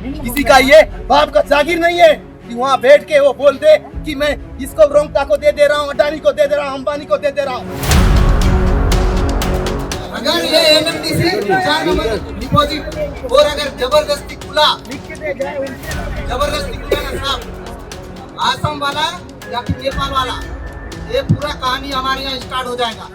किसी का ये बाप का जागीर नहीं है कि वहाँ बैठ के वो बोल दे कि मैं इसको रोंगटा को दे रहा हूँ, अडानी को दे रहा हूँ, अंबानी को दे रहा हूँ। अगर ये एनएमडीसी डिपॉजिट और अगर जबरदस्ती खुला ना साहब, आसाम वाला या फिर नेपाल वाला, ये पूरा कहानी हमारे यहाँ स्टार्ट हो जाएगा।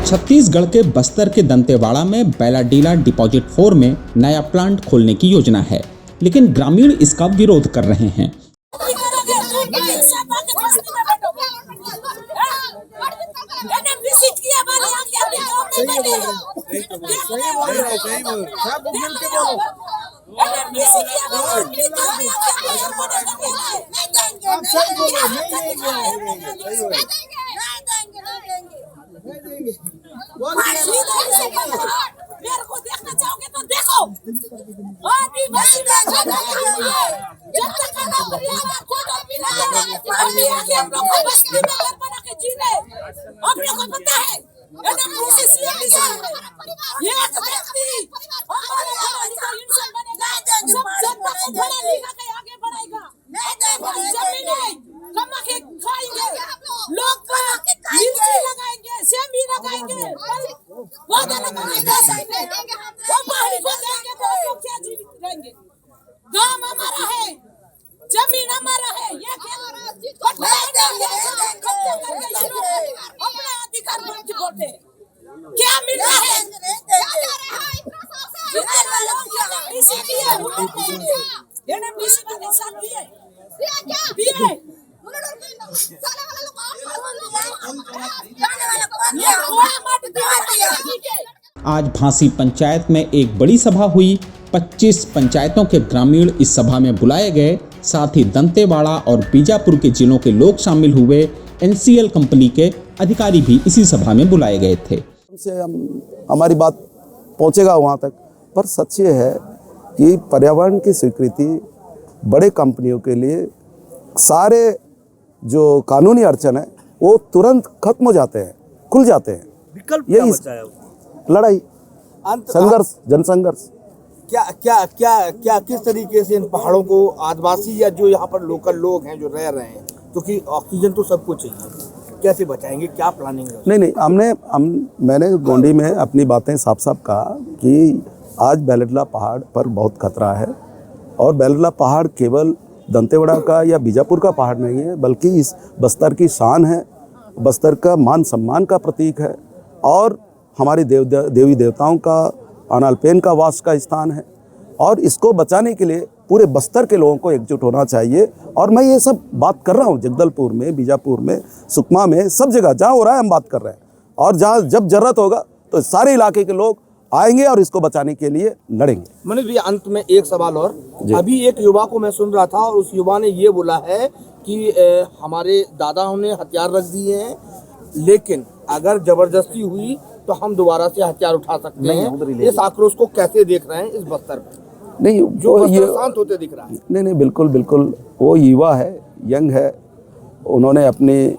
छत्तीसगढ़ के बस्तर के दंतेवाड़ा में बेलाडीला डिपॉजिट 4 में नया प्लांट खोलने की योजना है, लेकिन ग्रामीण इसका विरोध कर रहे हैं। मेरे को देखना चाहोगे तो देखो। जब तक आप लोग को पता है आगे बढ़ाएगा। खाएंगे लोग, लगाएंगे, सेमी लगाएंगे, गाँव हमारा है, जमीन हमारा है, ये अपने अधिकार बोलते क्या मिल रहा है? आज भांसी पंचायत में एक बड़ी सभा हुई। 25 पंचायतों के ग्रामीण इस सभा में बुलाए गए। साथ ही दंतेवाड़ा और बीजापुर के जिलों के लोग शामिल हुए। एनसीएल कंपनी के अधिकारी भी इसी सभा में बुलाए गए थे। हमारी बात पहुंचेगा वहां तक, पर सच ये है कि पर्यावरण की स्वीकृति बड़े कंपनियों के लिए सारे जो कानूनी अड़चन है वो तुरंत खत्म हो जाते हैं, खुल जाते हैं। विकल्प क्या बचा है? लड़ाई, संघर्ष, जनसंघर्ष। क्या क्या क्या क्या किस तरीके से इन पहाड़ों को आदिवासी या जो यहाँ पर लोकल लोग हैं जो रह रहे हैं, क्योंकि ऑक्सीजन तो सबको चाहिए, कैसे बचाएंगे, क्या प्लानिंग है? नहीं, मैंने गोंडी में अपनी बातें साफ साफ कहा कि आज बेलाडीला पहाड़ पर बहुत खतरा है। और बेलाडीला पहाड़ केवल दंतेवाड़ा का या बीजापुर का पहाड़ नहीं है, बल्कि इस बस्तर की शान है, बस्तर का मान सम्मान का प्रतीक है और हमारे देवी देवताओं का अनालपेन का वास का स्थान है। और इसको बचाने के लिए पूरे बस्तर के लोगों को एकजुट होना चाहिए। और मैं ये सब बात कर रहा हूँ जगदलपुर में, बीजापुर में, सुकमा में, सब जगह जहाँ हो रहा है हम बात कर रहे हैं। और जहाँ जब जरूरत होगा तो सारे इलाके के लोग आएंगे और इसको बचाने के लिए लड़ेंगे। मनीष भैया, अंत में एक सवाल और। अभी एक युवा को मैं सुन रहा था और उस युवा ने ये बोला है कि हमारे दादाओं ने हथियार रख दिए हैं, लेकिन अगर जबरदस्ती हुई तो हम दोबारा से हथियार उठा सकते हैं। इस आक्रोश को कैसे देख रहे हैं इस बस्तर में? नहीं, जो ये शांत होते दिख रहा है। नहीं, बिल्कुल वो युवा है, यंग है, उन्होंने अपनी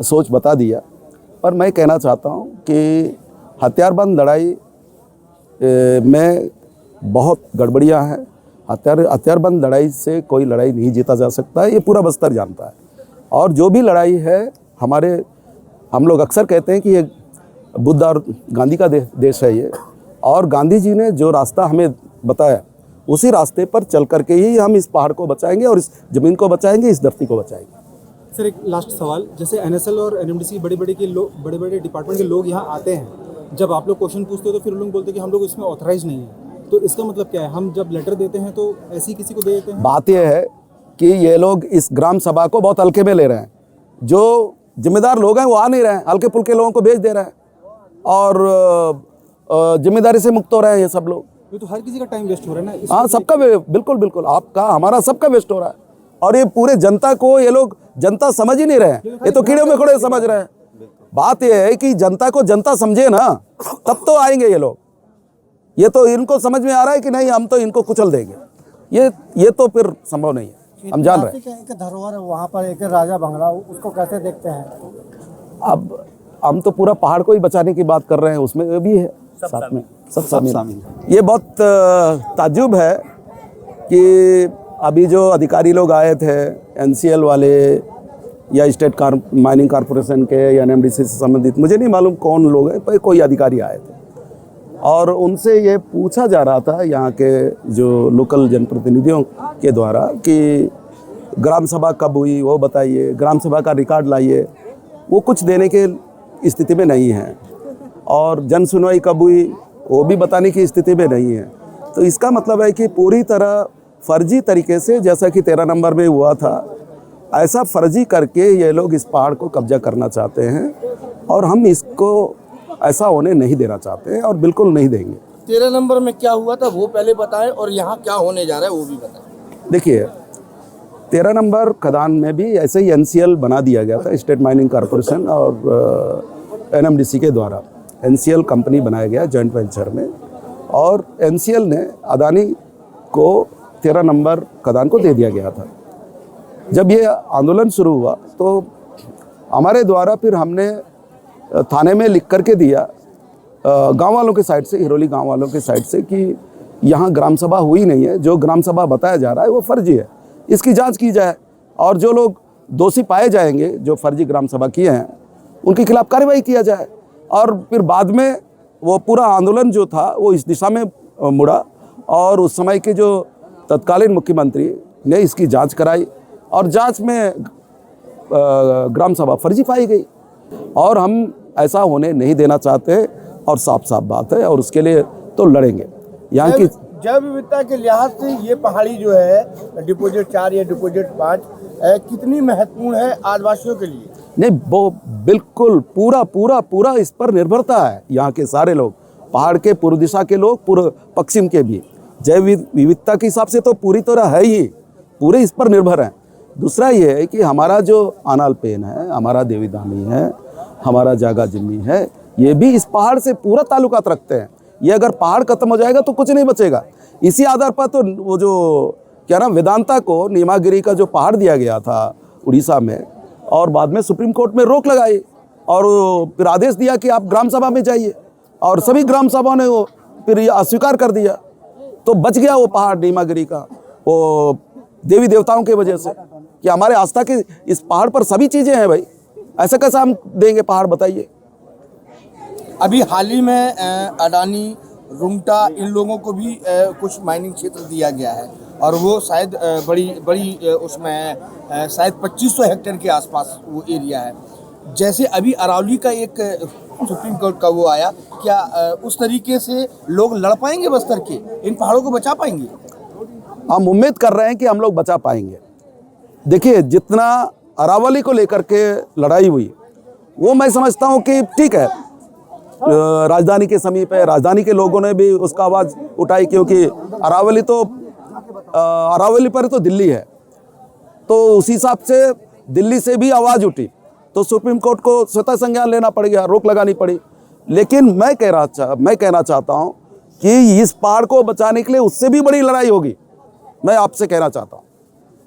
सोच बता दिया। पर मैं कहना चाहता हूँ कि हथियारबंद लड़ाई में बहुत गड़बड़ियाँ हैं। हथियारबंद लड़ाई से कोई लड़ाई नहीं जीता जा सकता है, ये पूरा बस्तर जानता है। और जो भी लड़ाई है हम लोग अक्सर कहते हैं कि ये बुद्ध और गांधी का देश है ये, और गांधी जी ने जो रास्ता हमें बताया उसी रास्ते पर चल करके ही हम इस पहाड़ को बचाएंगे और इस ज़मीन को बचाएंगे, इस धरती को बचाएंगे। सर, एक लास्ट सवाल, जैसे एनएसएल और एनएमडीसी बड़े बड़े डिपार्टमेंट के लोग यहाँ आते हैं, जब आप लोग क्वेश्चन पूछते हो तो फिर लोग बोलते हैं कि हम लोग इसमें ऑथराइज नहीं है, तो इसका मतलब क्या है? हम जब लेटर देते हैं तो ऐसे ही किसी को दे देते हैं? बात यह है कि ये लोग इस ग्राम सभा को बहुत हल्के में ले रहे हैं। जो जिम्मेदार लोग हैं वो आ नहीं रहे हैं, हल्के पुल्के लोगों को भेज दे रहे हैं और जिम्मेदारी से मुक्त हो रहे हैं ये सब लोग। ये तो हर किसी का टाइम वेस्ट हो रहा है ना। हाँ, सबका, बिल्कुल आपका, हमारा, सबका वेस्ट हो रहा है। और ये पूरे जनता को ये लोग जनता समझ ही नहीं रहे हैं, ये तो कीड़े में खड़े समझ रहे हैं। बात यह है कि जनता को जनता समझे ना, तब तो आएंगे ये लोग। ये तो इनको समझ में आ रहा है कि नहीं, हम तो इनको कुचल देंगे, ये तो फिर संभव नहीं है, हम जान रहे हैं। एक धरोहर है वहाँ पर, एक राजा बंगला, उसको कैसे देखते हैं? अब हम तो पूरा पहाड़ को ही बचाने की बात कर रहे हैं, उसमें भी है साथ में सब शामिल। ये बहुत ताज्जुब है कि अभी जो अधिकारी लोग आए थे NCL वाले या स्टेट माइनिंग कॉरपोरेशन के या NMDC से संबंधित, मुझे नहीं मालूम कौन लोग हैं, पर कोई अधिकारी आए थे और उनसे ये पूछा जा रहा था यहाँ के जो लोकल जनप्रतिनिधियों के द्वारा कि ग्राम सभा कब हुई वो बताइए, ग्राम सभा का रिकॉर्ड लाइए। वो कुछ देने के स्थिति में नहीं है और जन सुनवाई कब हुई वो भी बताने की स्थिति में नहीं है। तो इसका मतलब है कि पूरी तरह फर्जी तरीके से, जैसा कि 13 नंबर में हुआ था, ऐसा फर्जी करके ये लोग इस पहाड़ को कब्जा करना चाहते हैं और हम इसको ऐसा होने नहीं देना चाहते हैं और बिल्कुल नहीं देंगे। 13 नंबर में क्या हुआ था वो पहले बताएं और यहाँ क्या होने जा रहा है वो भी बताएं। देखिए 13 नंबर खदान में भी ऐसे ही NCL बना दिया गया था, स्टेट माइनिंग कॉरपोरेशन और NMDC के द्वारा NCL कंपनी बनाया गया जॉइंट वेंचर में, और NCL ने अदानी को 13 नंबर खदान को दे दिया गया था। जब ये आंदोलन शुरू हुआ तो हमारे द्वारा फिर हमने थाने में लिख करके दिया गांव वालों के साइड से, हिरोली गांव वालों के साइड से, कि यहाँ ग्राम सभा हुई नहीं है, जो ग्राम सभा बताया जा रहा है वो फर्जी है, इसकी जांच की जाए और जो लोग दोषी पाए जाएंगे जो फर्जी ग्राम सभा किए हैं उनके खिलाफ कार्रवाई किया जाए। और फिर बाद में वो पूरा आंदोलन जो था वो इस दिशा में मुड़ा और उस समय के जो तत्कालीन मुख्यमंत्री ने इसकी जांच कराई और जांच में ग्राम सभा फर्जी पाई गई और हम ऐसा होने नहीं देना चाहते और साफ साफ बात है और उसके लिए तो लड़ेंगे। यहाँ की जैव विविधता के लिहाज से ये पहाड़ी जो है डिपोजिट 4 या डिपोजिट 5 कितनी महत्वपूर्ण है आदिवासियों के लिए? नहीं, वो बिल्कुल पूरा इस पर निर्भरता है। यहाँ के सारे लोग, पहाड़ के पूर्व दिशा के लोग, पूर्व पश्चिम के भी, जैव विविधता के हिसाब से तो पूरी तरह है ही, पूरे इस पर निर्भर हैं। दूसरा ये है कि हमारा जो आनाल पेन है, हमारा देवीदानी है, हमारा जागा जिम्मी है, ये भी इस पहाड़ से पूरा ताल्लुकात रखते हैं। ये अगर पहाड़ खत्म हो जाएगा तो कुछ नहीं बचेगा। इसी आधार पर तो वो जो क्या नाम वेदांता को नीमागिरी का जो पहाड़ दिया गया था उड़ीसा में, और बाद में सुप्रीम कोर्ट में रोक लगाई और फिर आदेश दिया कि आप ग्राम सभा में जाइए, और सभी ग्राम सभा ने वो फिर ये अस्वीकार कर दिया। तो बच गया वो पहाड़ नीमागिरी का, वो देवी देवताओं की वजह से, कि हमारे आस्था के इस पहाड़ पर सभी चीज़ें हैं भाई, ऐसा कैसा हम देंगे पहाड़, बताइए। अभी हाल ही में अडानी, रुंगटा, इन लोगों को भी कुछ माइनिंग क्षेत्र दिया गया है और वो शायद बड़ी उसमें शायद 2500 हेक्टेयर के आसपास वो एरिया है। जैसे अभी अरावली का एक सुप्रीम कोर्ट का वो आया, क्या उस तरीके से लोग लड़ पाएंगे बस्तर के, इन पहाड़ों को बचा पाएंगे? हम उम्मीद कर रहे हैं कि हम लोग बचा पाएंगे। देखिए, जितना अरावली को लेकर के लड़ाई हुई वो मैं समझता हूँ कि ठीक है, राजधानी के समीप है, राजधानी के लोगों ने भी उसका आवाज़ उठाई, क्योंकि अरावली पर तो दिल्ली है, तो उसी हिसाब से दिल्ली से भी आवाज़ उठी, तो सुप्रीम कोर्ट को स्वतः संज्ञान लेना पड़ गया, रोक लगानी पड़ी। लेकिन मैं कहना चाहता हूँ कि इस पहाड़ को बचाने के लिए उससे भी बड़ी लड़ाई होगी, मैं आपसे कहना चाहता हूँ,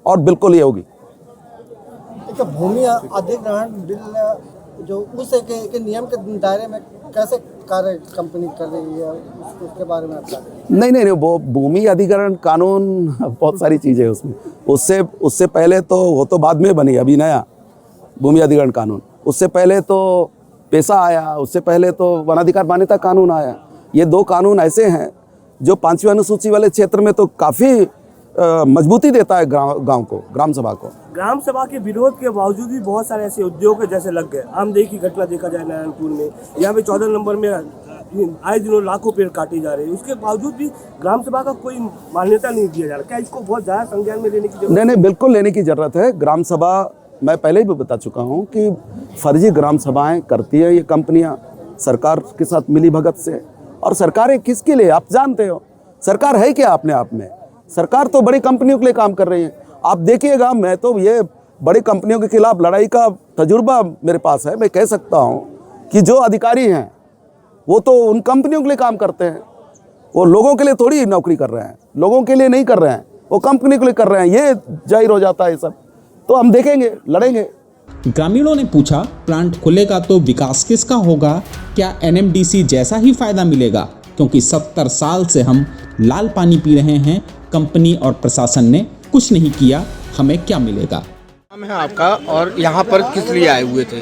और बिल्कुल ये होगी। एक भूमि अधिग्रहण बिल जो उस के नियम के दायरे में कैसे कार्य कंपनी कर रही है, उसके बारे में आप नहीं, वो भूमि अधिग्रहण कानून बहुत सारी चीज़ें हैं उसमें। उससे पहले तो वो तो बाद में बनी, अभी नया भूमि अधिग्रहण कानून। उससे पहले तो पेशा आया, उससे पहले तो वनाधिकार मान्यता कानून आया। ये 2 कानून ऐसे हैं जो 5वीं अनुसूची वाले क्षेत्र में तो काफ़ी मजबूती देता है गांव को, ग्राम सभा को। ग्राम सभा के विरोध के बावजूद भी बहुत सारे ऐसे उद्योग जैसे लग गए। आमदनी की घटना देखा जाए नारायणपुर में, यहाँ पे 14 नंबर में आए दिनों लाखों पेड़ काटे जा रहे हैं, उसके बावजूद भी ग्राम सभा का कोई मान्यता नहीं दिया जा रहा। क्या इसको बहुत ज़्यादा संज्ञान में लेने की जरूरत? नहीं, बिल्कुल लेने की ज़रूरत है। ग्राम सभा, मैं पहले भी बता चुका हूँ कि फर्जी ग्राम सभाएँ करती है ये कंपनियाँ सरकार के साथ मिली भगत से। और सरकारें किसके लिए, आप जानते हो सरकार है क्या अपने आप में? सरकार तो बड़ी कंपनियों के लिए काम कर रही है। आप देखिएगा, मैं तो ये बड़ी कंपनियों के खिलाफ लड़ाई का तजुर्बा मेरे पास है। मैं कह सकता हूँ कि जो अधिकारी हैं वो तो उन कंपनियों के लिए काम करते हैं, वो लोगों के लिए थोड़ी नौकरी कर रहे हैं, लोगों के लिए नहीं कर रहे हैं, वो कंपनी के लिए कर रहे हैं। ये जाहिर हो जाता है सब। तो हम देखेंगे, लड़ेंगे। ग्रामीणों ने पूछा, प्लांट खुलेगा तो विकास किसका होगा? क्या एनएमडीसी जैसा ही फायदा मिलेगा? क्योंकि 70 साल से हम लाल पानी पी रहे हैं, कंपनी और प्रशासन ने कुछ नहीं किया, हमें क्या मिलेगा? नाम है आपका और यहाँ पर किस लिए आए हुए थे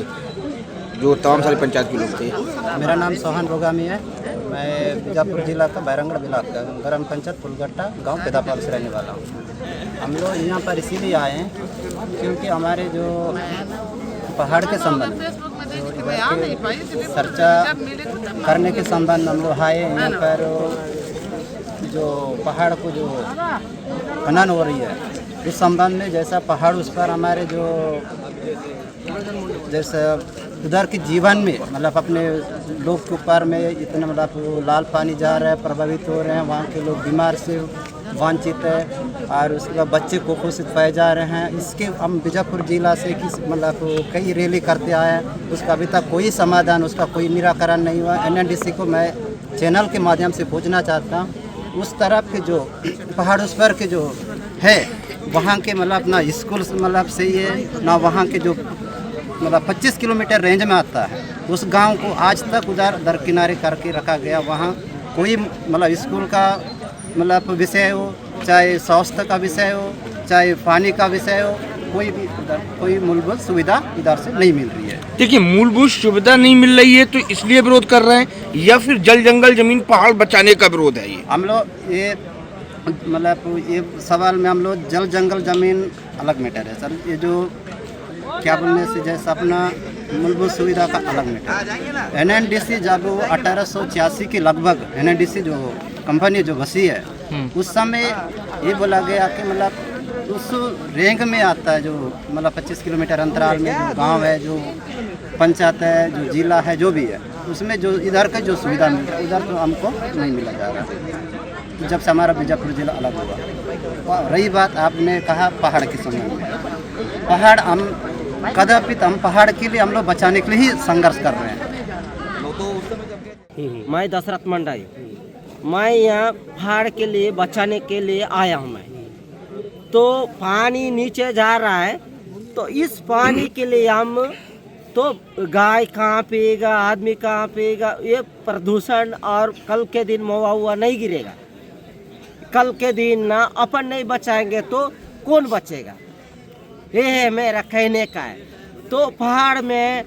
जो तमाम सारे पंचायत के लोग थे? मेरा नाम सोहन रोगामी है। मैं बीजापुर जिला का बैरंगढ़ ब्लॉक का ग्राम पंचायत फुलगट्टा गांव पेदापाल से रहने वाला हूँ। हम लोग यहाँ पर इसीलिए आए हैं क्योंकि हमारे जो पहाड़ के संबंध में जो इधर के चर्चा करने के संबंध हम लोग आए यहाँ पर। जो पहाड़ को जो खनन हो रही है इस संबंध में, जैसा पहाड़ उस पर हमारे जो जैसे उधर के जीवन में मतलब अपने लोग के ऊपर में इतना मतलब लाल पानी जा रहा है, प्रभावित हो रहे हैं, वहाँ के लोग बीमार से वंचित है और उसके बाद बच्चे कुपोषित पाए जा रहे हैं। इसके हम बीजापुर जिला से किस मतलब कई रैली करते आए हैं, उसका अभी तक कोई समाधान, उसका कोई निराकरण नहीं हुआ। एनएनडीसी को मैं चैनल के माध्यम से पूछना चाहता हूँ, उस तरफ के जो पहाड़ उस पर के जो है वहाँ के मतलब ना स्कूल मतलब सही है ना, वहाँ के जो मतलब 25 किलोमीटर रेंज में आता है उस गांव को आज तक उधर दरकिनारे करके रखा गया। वहाँ कोई मतलब स्कूल का मतलब विषय हो, चाहे स्वास्थ्य का विषय हो, चाहे पानी का विषय हो, कोई भी उधर कोई मूलभूत सुविधा इधर से नहीं मिल रही है। देखिए, मूलभूत सुविधा नहीं मिल रही है तो इसलिए विरोध कर रहे हैं या फिर जल जंगल जमीन पहाड़ बचाने का विरोध है? ये हम लोग ये मतलब ये सवाल में हम लोग जल जंगल जमीन अलग मैटर है सर। ये जो क्या बोलने से जैसा अपना मूलभूत सुविधा का अलग मैटर है। एनएनडीसी जब 1886 के लगभग एनएनडीसी जो कंपनी जो बसी है उस समय ये बोला गया कि मतलब उस रेंज में आता है जो मतलब 25 किलोमीटर अंतराल में जो गांव है, जो पंचायत है, जो जिला है, जो भी है, उसमें जो इधर का जो सुविधा मिल रहा है उधर तो हमको नहीं मिला जा रहा है जब से हमारा बीजापुर जिला अलग हुआ। रही बात आपने कहा पहाड़ के संबंध में, पहाड़ हम कदापि हम पहाड़ के लिए हम लोग बचाने के लिए ही संघर्ष कर रहे हैं। मैं दशरथ मंडाई, मैं यहाँ पहाड़ के लिए बचाने के लिए आया हूँ। मैं तो पानी नीचे जा रहा है तो इस पानी के लिए हम तो गाय कहाँ पिएगा, आदमी कहाँ पिएगा? ये प्रदूषण और कल के दिन महुआ हुआ नहीं गिरेगा। कल के दिन ना अपन नहीं बचाएंगे तो कौन बचेगा? ये है मेरा कहने का है। तो पहाड़ में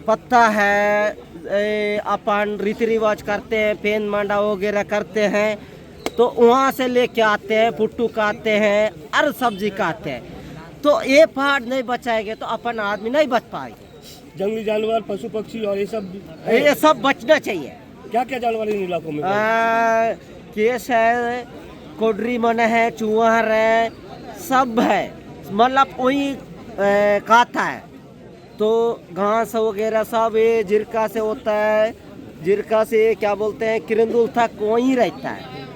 पत्ता है, अपन रीति रिवाज करते हैं, पेन मांडा वगैरह करते हैं, तो वहाँ से लेके आते हैं, पुट्टू काटते हैं, हर सब्जी काटते हैं। तो ये पहाड़ नहीं बचाएंगे तो अपन आदमी नहीं बच पाएंगे। जंगली जानवर, पशु पक्षी और ये सब बचना चाहिए। क्या क्या जानवर इन इलाकों में? केस है, कोडरी मन है, चूहर है, सब है, मतलब वही खाता है। तो घास वगैरह सब ये जिरका से होता है, जिरका से क्या बोलते हैं किरंदुल तक वहीं रहता है।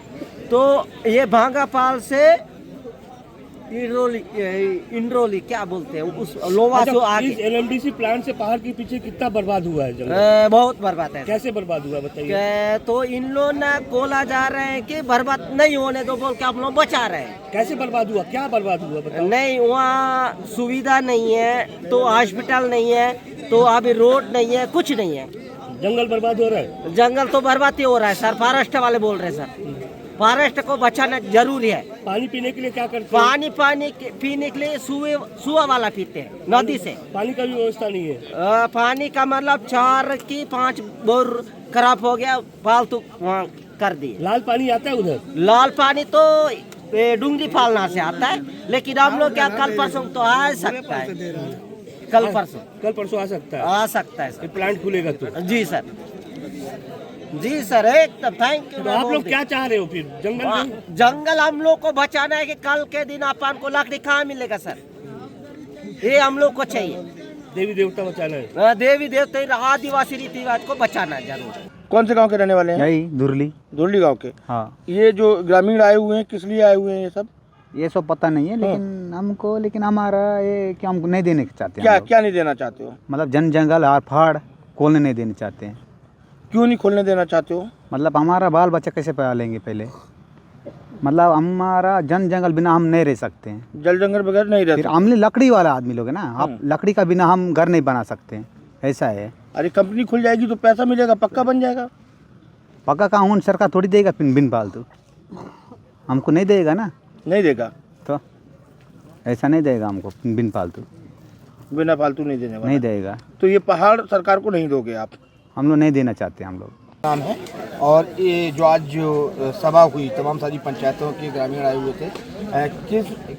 तो ये भांगापाल से इंड्रोली क्या बोलते हैं उस लोवा से आगे। एनएमडीसी प्लांट से पहाड़ के पीछे कितना बर्बाद हुआ है जंगल? बहुत बर्बाद है। कैसे बर्बाद हुआ बताइए? तो इन लोग ना कोला जा रहे हैं कि बर्बाद नहीं होने दो बोल के आप लोग बचा रहे हैं। कैसे बर्बाद हुआ, क्या बर्बाद हुआ बताओ? नहीं, वहाँ सुविधा नहीं है, तो हॉस्पिटल नहीं है, तो अभी रोड नहीं है, कुछ नहीं है। जंगल बर्बाद हो रहा है? जंगल तो बर्बाद ही हो रहा है सर। फॉरेस्ट वाले बोल रहे हैं सर, फॉरेस्ट को बचाना जरूरी है। पानी पीने के लिए क्या करते हैं? पानी पीने के लिए सुआ वाला पीते हैं नदी से। पानी का भी व्यवस्था नहीं है? पानी का मतलब 4 की 5 बोर खराब हो गया, फालतू वहाँ कर दिए। लाल पानी आता है उधर? लाल पानी तो डूंगरी फालना से आता है, लेकिन हम लोग क्या कल परसों तो आ सकता है। कल परसों आ सकता है सर। प्लांट खुलेगा तो? जी सर, जी सर, एकदम थैंक यू। तो आप लोग क्या चाह रहे हो फिर? जंगल हम लोग को बचाना है कि कल के दिन अपन को लकड़ी कहाँ मिलेगा सर? ये हम लोग को चाहिए। देवी देवता बचाना है? देवी देवता आदिवासी रीति रिवाज को बचाना है जरूर। कौन से गांव के रहने वाले हैं? यही दुरली गांव के। हाँ। ये जो ग्रामीण आए हुए हैं किस लिए आए हुए हैं ये सब? ये सब पता नहीं है, लेकिन हमारा ये क्या हमको नहीं देने चाहते हैं। क्या नहीं देना चाहते हो? मतलब जंगल और पहाड़ खोलने नहीं देना चाहते हैं। क्यों नहीं खोलने देना चाहते हो? मतलब हमारा बाल बच्चा कैसे पालेंगे? पहले मतलब हमारा जंगल बिना हम नहीं रह सकते हैं। जल जंगल बगैर नहीं फिर हम लकड़ी वाला आदमी लोग है ना, आप लकड़ी का बिना हम घर नहीं बना सकते हैं, ऐसा है। अरे कंपनी खुल जाएगी तो पैसा मिलेगा, पक्का बन जाएगा। पक्का कानून सरकार थोड़ी देगा बिन फालतू, हमको नहीं देगा ना। नहीं देगा तो ऐसा नहीं देगा हमको बिन फालतू, बिना फालतू नहीं देने वाला। नहीं देगा। तो ये पहाड़ सरकार को नहीं दोगे आप? हम लोग नहीं देना चाहते हम लोग। नाम है। और ये जो आज जो सभा हुई, तमाम सारी पंचायतों के ग्रामीण आए हुए थे,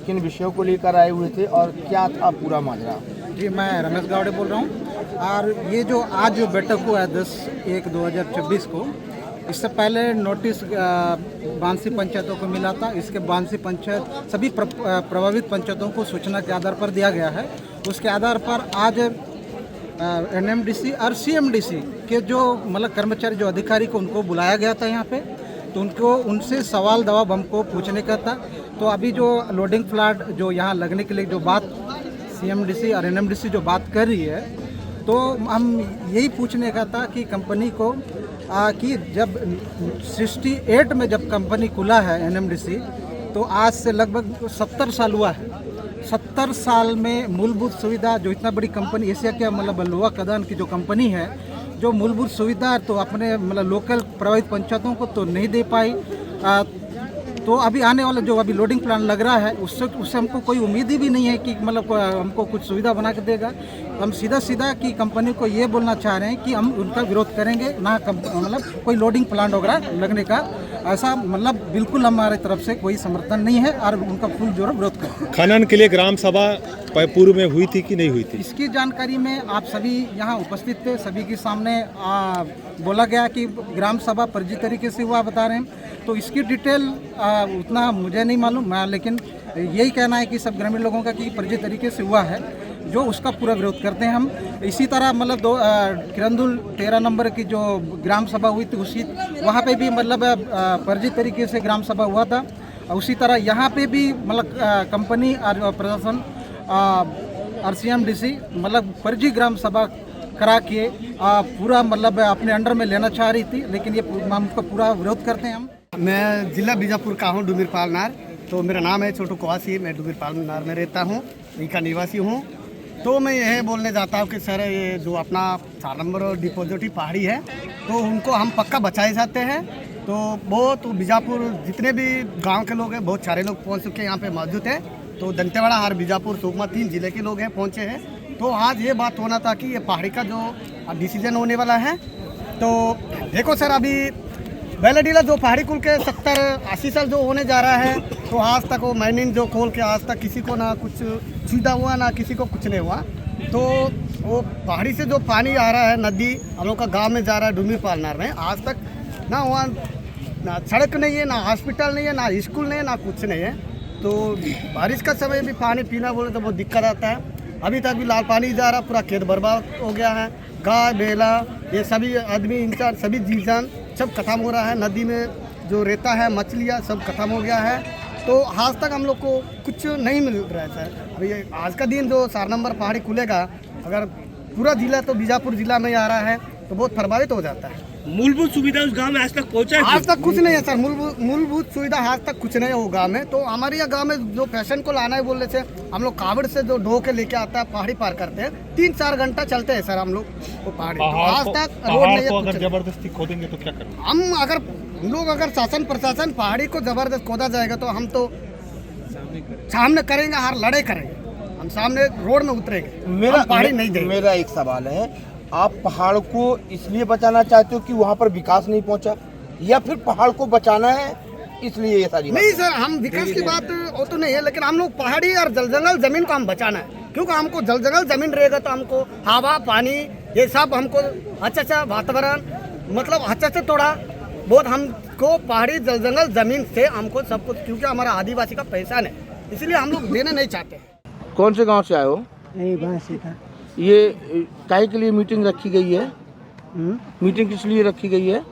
किन विषयों को लेकर आए हुए थे और क्या था पूरा माजरा? जी, मैं रमेश गावड़े बोल रहा हूँ। और ये जो आज जो बैठक हुआ है 10/1/2024 को, इससे पहले नोटिस बांसी पंचायतों को मिला था। इसके बांसी पंचायत सभी प्रभावित पंचायतों को सूचना के आधार पर दिया गया है। उसके आधार पर आज NMDC और CMDC के जो मतलब कर्मचारी जो अधिकारी को उनको बुलाया गया था यहाँ पे, तो उनसे सवाल जवाब हमको पूछने का था। तो अभी जो लोडिंग प्लांट जो यहाँ लगने के लिए जो बात CMDC और NMDC जो बात कर रही है, तो हम यही पूछने का था कि कंपनी को कि जब 68 में जब कंपनी खुला है NMDC, तो आज से लगभग 70 साल हुआ है। 70 साल में मूलभूत सुविधा जो इतना बड़ी कंपनी एशिया के मतलब लोहा खदान की जो कंपनी है, जो मूलभूत सुविधा तो अपने मतलब लोकल प्रभावित पंचायतों को तो नहीं दे पाई। तो अभी आने वाला जो अभी लोडिंग प्लान लग रहा है, उससे हमको कोई उम्मीद ही भी नहीं है कि मतलब हमको कुछ सुविधा बना के देगा। हम सीधा कि कंपनी को ये बोलना चाह रहे हैं कि हम उनका विरोध करेंगे ना, मतलब कोई लोडिंग प्लांट वगैरह लगने का ऐसा मतलब बिल्कुल हमारे तरफ से कोई समर्थन नहीं है और उनका फुल जोर विरोध करें। खनन के लिए ग्राम सभा पूर्व में हुई थी कि नहीं हुई थी? इसकी जानकारी में आप सभी यहाँ उपस्थित थे, सभी के सामने बोला गया कि ग्राम सभा फर्जी तरीके से हुआ बता रहे हैं। तो इसकी डिटेल उतना मुझे नहीं मालूम, लेकिन यही कहना है कि सब ग्रामीण लोगों का कि फर्जी तरीके से हुआ है, जो उसका पूरा विरोध करते हैं हम। इसी तरह मतलब किरंदुल 13 नंबर की जो ग्राम सभा हुई थी, उसी वहाँ पे भी मतलब फर्जी तरीके से ग्राम सभा हुआ था। उसी तरह यहाँ पे भी मतलब कंपनी और प्रशासन और CMDC मतलब फर्जी ग्राम सभा करा के पूरा मतलब अपने अंडर में लेना चाह रही थी, लेकिन ये हम उसका पूरा विरोध करते हैं हम। मैं जिला बीजापुर का हूँ, डुमिरपाल नार। तो मेरा नाम है छोटू कुवासी, मैं डुमिरपाल नार में रहता हूँ, यहीं का निवासी हूँ। तो मैं यह बोलने जाता हूँ कि सर ये जो अपना 4 नंबर डिपोजिटरी पहाड़ी है, तो उनको हम पक्का बचाए जाते हैं। तो बहुत बीजापुर जितने भी गांव के लोग हैं, बहुत सारे लोग पहुँच चुके हैं, यहाँ पे मौजूद है। तो दंतेवाड़ा, हार, बीजापुर, सुकमा 3 जिले के लोग हैं पहुँचे हैं। तो आज ये बात होना था कि ये पहाड़ी का जो डिसीजन होने वाला है। तो देखो सर, अभी बैलडीला जो पहाड़ी कुल के 70-80 साल जो होने जा रहा है, तो आज तक वो माइनिंग जो खोल के आज तक किसी को ना कुछ सुविधा हुआ, ना किसी को कुछ नहीं हुआ। तो वो पहाड़ी से जो पानी आ रहा है, नदी हम लोग का गांव में जा रहा है डुमिरपाल नार में, आज तक ना वहाँ ना सड़क नहीं है, ना हॉस्पिटल नहीं है, ना स्कूल नहीं है, ना कुछ नहीं है। तो बारिश का समय भी पानी पीना बोले तो बहुत दिक्कत आता है। अभी तक भी लाल पानी जा रहा, पूरा खेत बर्बाद हो गया है। गाय बेला ये सभी आदमी इंसान सभी जीव जान सब खत्म हो रहा है। नदी में जो रहता है मछलियाँ सब खत्म हो गया है। तो आज तक हम लोग को कुछ नहीं मिल रहा है सर। अभी आज का दिन जो 4 नंबर पहाड़ी खुलेगा, अगर पूरा जिला तो बीजापुर जिला में आ रहा है, तो बहुत प्रभावित हो जाता है। मूलभूत सुविधा उस गांव में आज तक पहुंचा है? आज तक कुछ नहीं है सर, मूलभूत सुविधा आज तक कुछ नहीं है वो गांव में। तो हमारे यहाँ गांव में जो पेशेंट को लाना है बोलने से हम लोग कावड़ से जो ढो के लेके आता है, पहाड़ी पार करते हैं, 3-4 घंटा चलते हैं सर हम लोग वो पहाड़ी। तो आज तक रोड नहीं है। अगर जबरदस्ती खोदेंगे तो क्या करेंगे? हम लोग अगर शासन प्रशासन पहाड़ी को जबरदस्त खोदा जाएगा तो हम तो सामने करेंगे, हर लड़ाई करेंगे, हम सामने रोड में उतरेंगे, मेरा पहाड़ी नहीं देंगे। मेरा एक सवाल है, आप पहाड़ को इसलिए बचाना चाहते हो कि वहाँ पर विकास नहीं पहुँचा, या फिर पहाड़ को बचाना है इसलिए ये सारी? नहीं सर, हम विकास की बात वो तो नहीं है, लेकिन हम लोग पहाड़ी और जंगल जमीन को हम बचाना है। क्योंकि हमको जंगल जमीन रहेगा तो हमको हवा पानी ये सब हमको अच्छा वातावरण मतलब अच्छा से थोड़ा बहुत हमको पहाड़ी जंगल जमीन से हमको सब कुछ, क्योंकि हमारा आदिवासी का पैसा है, इसलिए हम लोग देना नहीं चाहते। कौन से गाँव से आए हो? नहीं बांसी था। ये काहे के लिए मीटिंग रखी गई है? मीटिंग किस लिए रखी गई है?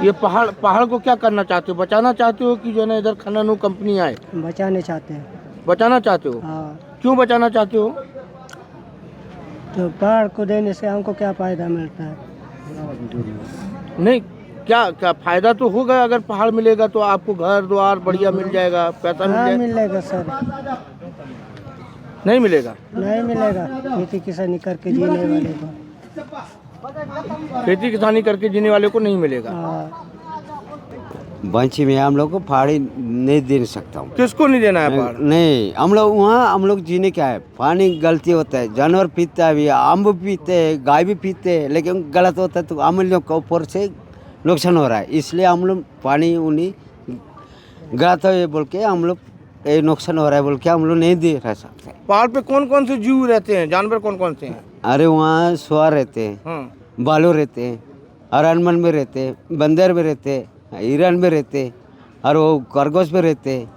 ये पहाड़ को क्या करना चाहते हो? बचाना चाहते हो कि जो है ना इधर खनन कंपनी आए? बचाने चाहते हैं। बचाना चाहते हो? हाँ। क्यों बचाना चाहते हो? तो पहाड़ को देने से हमको क्या फायदा मिलता है? नहीं, क्या क्या फायदा तो होगा, अगर पहाड़ मिलेगा तो आपको घर द्वार बढ़िया मिल जाएगा, पैसा मिल जाएगा। मिलेगा सर, नहीं मिलेगा, नहीं मिलेगा। खेती किसानी करके जीने वाले को। खेती किसानी करके जीने वाले को नहीं मिलेगा। बंची में हम लोग को पहाड़ी नहीं दे सकता हूँ। किसको नहीं देना है पहाड़? नहीं, हम लोग वहाँ हम लोग जीने क्या है, पानी गलती होता है, जानवर पीता है भी, आम भी पीते हैं, गाय भी पीते हैं, लेकिन गलत होता है तो हम लोग के ऊपर से नुकसान हो रहा है, इसलिए हम लोग पानी उन्हीं गलत है बोल के हम लोग ये नुकसान हो रहा है बोल के हम लोग नहीं दे रह सकते। पहाड़ पे कौन कौन से जीव रहते हैं, जानवर कौन कौन से हैं? अरे वहाँ सुअर रहते हैं, बालू रहते हैं, अरनमन में रहते हैं, बंदर में रहते हैं, हिरन में रहते हैं, और वो खरगोश में रहते हैं,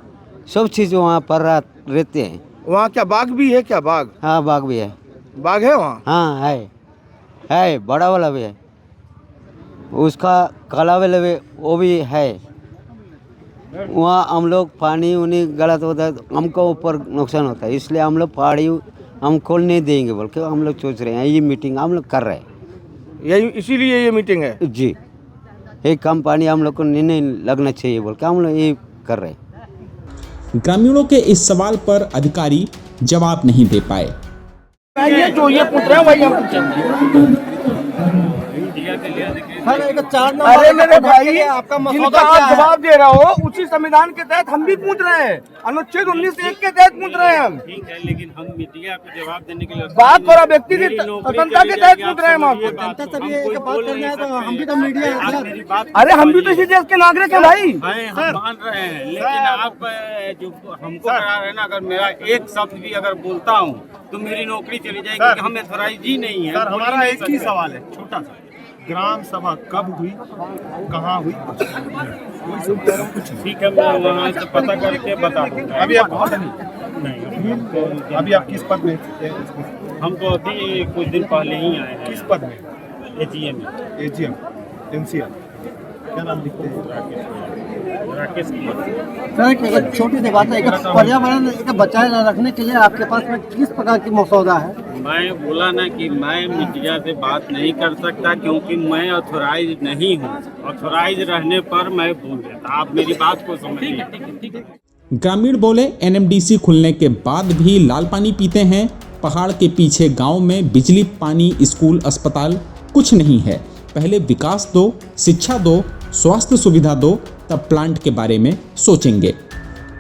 सब चीज़ वहाँ पर रहते हैं। वहाँ क्या बाघ भी है? क्या बाघ? हाँ, बाघ भी है। बाघ है वहाँ? हाँ है, बड़ा वाला भी है, उसका काला वाला भी वो भी है। वहाँ हम लोग पानी उन्हीं गलत होता है तो हमको ऊपर नुकसान होता है, इसलिए हम लोग पहाड़ी हम खोल नहीं देंगे बोल के हम लोग सोच रहे हैं। ये मीटिंग हम लोग कर रहे हैं, यही इसीलिए ये मीटिंग है जी। एक कम पानी हम लोग को नहीं लगना चाहिए बोल के हम लोग ये कर रहे हैं। ग्रामीणों के इस सवाल पर अधिकारी जवाब नहीं दे पाए। ये जो ये पूछ रहे हैं वही हम पूछेंगे। अरे मेरे भाई, आपका मसौदा आप जवाब दे रहे हो, उसी संविधान के तहत हम भी पूछ रहे हैं, अनुच्छेद 19(1) के तहत पूछ रहे हैं हम। ठीक है, लेकिन हम मीडिया को जवाब देने के लिए बात करो, व्यक्ति की स्वतंत्रता के तहत पूछ रहे हैं हम आपको। जनता तब ये बात करना है तो हम भी तो मीडिया। अरे हम भी तो इसी देश के नागरिक हैं भाई। हम मान रहे हैं, लेकिन आप जो हमको करा रहे हैं ना, अगर मेरा एक शब्द भी अगर बोलता हूँ तो मेरी नौकरी चली जाएगी, क्योंकि हम एथोराइज ही नहीं है। सर, हमारा एक ही सवाल है, छोटा सा, ग्राम सभा कब हुई, कहाँ हुई? ठीक है, मैं वहाँ से पता करके बता दूँगा। अभी आप बहुत नहीं, अभी आप किस पद में? हम तो अभी कुछ दिन पहले ही आए हैं। किस पद में? AGM MCM. क्या नाम लिखते हैं? राकेश सर, छोटी सी बात है, पर्यावरण बचाए रखने के लिए आपके पास में किस प्रकार की मसौदा है? मैं बोला ना कि मैं मीडिया से बात नहीं कर सकता, क्योंकि मैं ऑथोराइज नहीं हूँ। ऑथोराइज रहने पर मैं बोल देता, आप मेरी बात को समझिए। ग्रामीण बोले, एनएमडीसी खुलने के बाद भी लाल पानी पीते हैं। पहाड़ के पीछे गांव में बिजली, पानी, स्कूल, अस्पताल कुछ नहीं है। पहले विकास दो, शिक्षा दो, स्वास्थ्य सुविधा दो, तब प्लांट के बारे में सोचेंगे।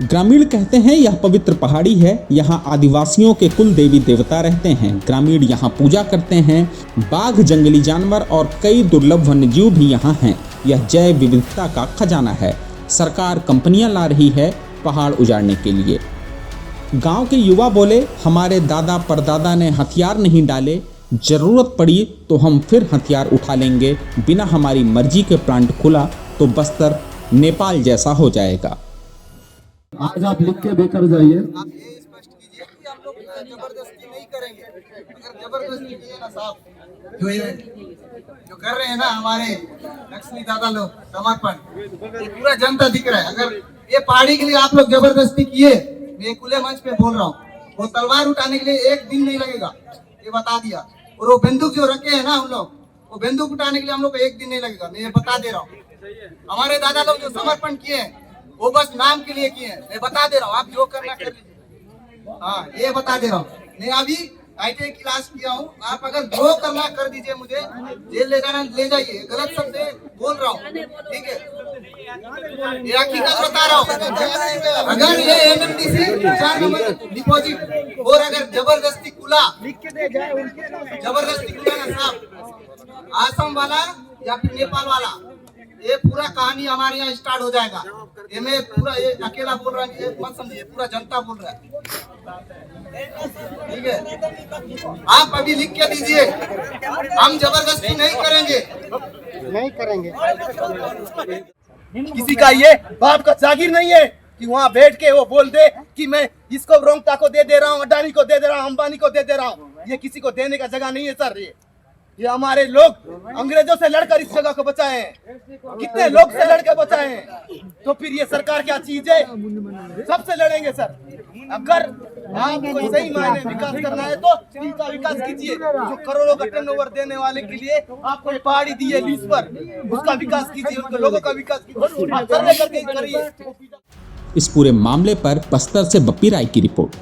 ग्रामीण कहते हैं यह पवित्र पहाड़ी है, यहाँ आदिवासियों के कुल देवी देवता रहते हैं। ग्रामीण यहाँ पूजा करते हैं। बाघ, जंगली जानवर और कई दुर्लभ वन्यजीव भी यहाँ हैं। यह जैव विविधता का खजाना है। सरकार कंपनियां ला रही है पहाड़ उजाड़ने के लिए। गांव के युवा बोले, हमारे दादा परदादा ने हथियार नहीं डाले, जरूरत पड़ी तो हम फिर हथियार उठा लेंगे। बिना हमारी मर्जी के प्लांट खुला तो बस्तर नेपाल जैसा हो जाएगा। आज आप लिख के देकर जाइए। आप ये स्पष्ट कीजिए कि हम लोग जबरदस्ती नहीं करेंगे। अगर जबरदस्ती किए ना साहब, जो कर रहे हैं ना हमारे लक्ष्मी दादा लोग समर्पण, ये पूरा जनता दिख रहा है। अगर ये पहाड़ी के लिए आप लोग जबरदस्ती किए, मैं खुले मंच पे बोल रहा हूँ, वो तलवार उठाने के लिए एक दिन नहीं लगेगा, ये बता दिया। और वो बंदूक जो रखे हैं ना हम लोग, वो बंदूक उठाने के लिए हम लोग को एक दिन नहीं लगेगा, मैं ये बता दे रहा हूँ। हमारे दादा लोग जो समर्पण किए हैं वो बस नाम के लिए किए हैं, मैं बता दे रहा हूँ। आप जो करना कर लीजिए। हाँ, ये बता दे रहा हूँ। मैं अभी ITI क्लास किया हूँ, आप अगर जो करना कर दीजिए, मुझे जेल ले जाना ले जाइए, गलत शब्द बोल रहा हूँ, ठीक है? ये हकीकत बता रहा हूँ। अगर ये NMDC 4 नंबर डिपॉजिट और अगर जबरदस्ती खुला ना साहब, आसम वाला या फिर नेपाल वाला, ये पूरा कहानी हमारे यहाँ स्टार्ट हो जाएगा। ये मैं पूरा ये अकेला बोल रहा हूँ, ये मत समझिए, पूरा जनता बोल रहा है, ठीक है? आप अभी लिख के दीजिए, हम जबरदस्ती नहीं करेंगे। किसी का ये बाप का जागीर नहीं है कि वहाँ बैठ के वो बोल दे कि मैं इसको रोंगटा को दे रहा हूँ, अडानी को दे रहा हूँ, अंबानी को दे रहा हूँ। ये किसी को देने का जगह नहीं है सर। ये हमारे लोग अंग्रेजों से लड़कर इस जगह को बचाए हैं। कितने लोग से लड़कर बचाए हैं, तो फिर ये सरकार क्या चीज है? सबसे लड़ेंगे सर। अगर आपको सही मायने विकास करना है तो इनका विकास कीजिए। जो करोड़ों का टर्नओवर देने वाले के लिए आपको ये पहाड़ी दी है लीज पर, उसका विकास कीजिए, उनके लोगों का विकास कीजिए, आप सर्वे करके करिए। इस पूरे मामले पर बस्तर से बप्पी राय की रिपोर्ट।